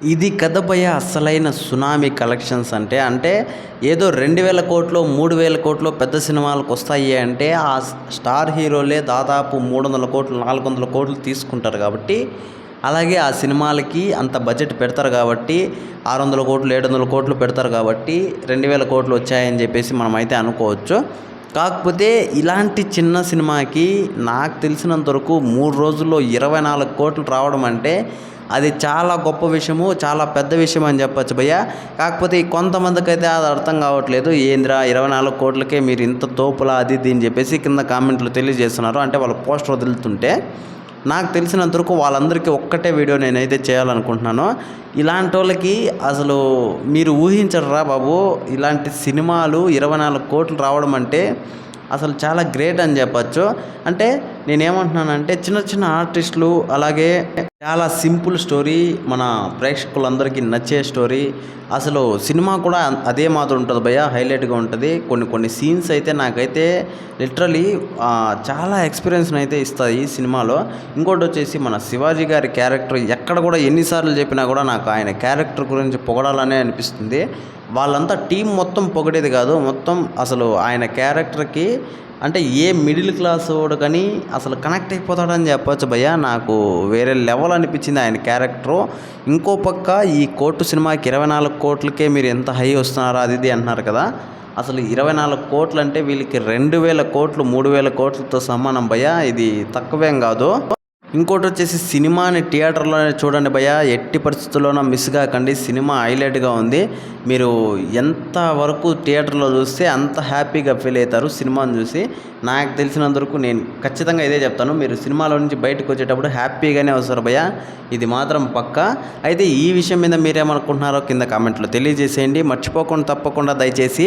ఇది కదా భయ్య అసలైన సునామీ కలెక్షన్స్ అంటే ఏదో 2000 కోట్లు 3000 కోట్లు పెద్ద సినిమాలకు వస్తాయి అంటే ఆ స్టార్ హీరోలే దాదాపు 300 కోట్లు 400 కోట్లు తీసుకుంటారు కాబట్టి అలాగే ఆ సినిమాలకి అంత బడ్జెట్ పెడతారు కాబట్టి 600 కోట్లు 700 కోట్లు పెడతారు కాబట్టి 2000 కోట్లు వచ్చాయని చెప్పేసి మనమైతే అనుకోవచ్చు. కాకపోతే ఇలాంటి చిన్న సినిమాకి నాకు తెలిసినంత వరకు 3 రోజుల్లో 24 కోట్లు రావడం అంటే అది చాలా గొప్ప విషయము, చాలా పెద్ద విషయం అని చెప్పొచ్చు భయ్య. కాకపోతే కొంతమందికి అయితే అది అర్థం కావట్లేదు. ఏందిరా 24 కోట్లకే మీరు ఇంత తోపులా అది ఇది అని చెప్పేసి కింద కామెంట్లు తెలియజేస్తున్నారు. అంటే వాళ్ళ పోస్టర్ వదులుతుంటే నాకు తెలిసినంతవరకు వాళ్ళందరికీ ఒక్కటే వీడియో నేనైతే చేయాలనుకుంటున్నాను. ఇలాంటి వాళ్ళకి అసలు మీరు ఊహించరురా బాబు, ఇలాంటి సినిమాలు 24 కోట్లు రావడం అంటే అసలు చాలా గ్రేట్ అని చెప్పచ్చు. అంటే నేనేమంటున్నానంటే చిన్న చిన్న ఆర్టిస్టులు అలాగే చాలా సింపుల్ స్టోరీ మన ప్రేక్షకులందరికీ నచ్చే స్టోరీ, అసలు సినిమా కూడా అదే మాత్రం ఉంటుంది భయ్య, హైలైట్గా ఉంటుంది. కొన్ని సీన్స్ అయితే నాకైతే లిటరలీ చాలా ఎక్స్పీరియన్స్ని అయితే ఇస్తాయి ఈ సినిమాలో. ఇంకోటి వచ్చేసి మన శివాజీ గారి క్యారెక్టర్ ఎక్కడ కూడా ఎన్నిసార్లు చెప్పినా కూడా నాకు ఆయన క్యారెక్టర్ గురించి పొగడాలనే అనిపిస్తుంది. వాళ్ళంతా టీం మొత్తం పొగిడేది కాదు, మొత్తం అసలు ఆయన క్యారెక్టర్కి అంటే ఏ మిడిల్ క్లాస్ వాడు కానీ అసలు కనెక్ట్ అయిపోతాడని చెప్పొచ్చు భయ్య. నాకు వేరే లెవెల్ అనిపించింది ఆయన క్యారెక్టరు. ఇంకో పక్క ఈ కోర్టు సినిమాకి 24 కోట్లకే మీరు ఎంత హై వస్తున్నారో అది ఇది అంటున్నారు కదా, అసలు 24 కోట్లు అంటే వీళ్ళకి 2000 కోట్లు 3000 కోట్లతో సమానం భయ్య. ఇది తక్కువేం కాదు. ఇంకోటి వచ్చేసి సినిమాని థియేటర్లోనే చూడండి భయ్య, ఎట్టి పరిస్థితుల్లోనూ మిస్ కాకండి. సినిమా హైలైట్గా ఉంది. మీరు ఎంత వరకు థియేటర్లో చూస్తే అంత హ్యాపీగా ఫీల్ అవుతారు సినిమాని చూసి. నాకు తెలిసినందుకు నేను ఖచ్చితంగా ఇదే చెప్తాను, మీరు సినిమాలో నుంచి బయటకు వచ్చేటప్పుడు హ్యాపీగానే వస్తారు భయ్య, ఇది మాత్రం పక్కా. అయితే ఈ విషయం మీద మీరేమనుకుంటున్నారో కింద కామెంట్లో తెలియజేసేయండి. మర్చిపోకుండా తప్పకుండా దయచేసి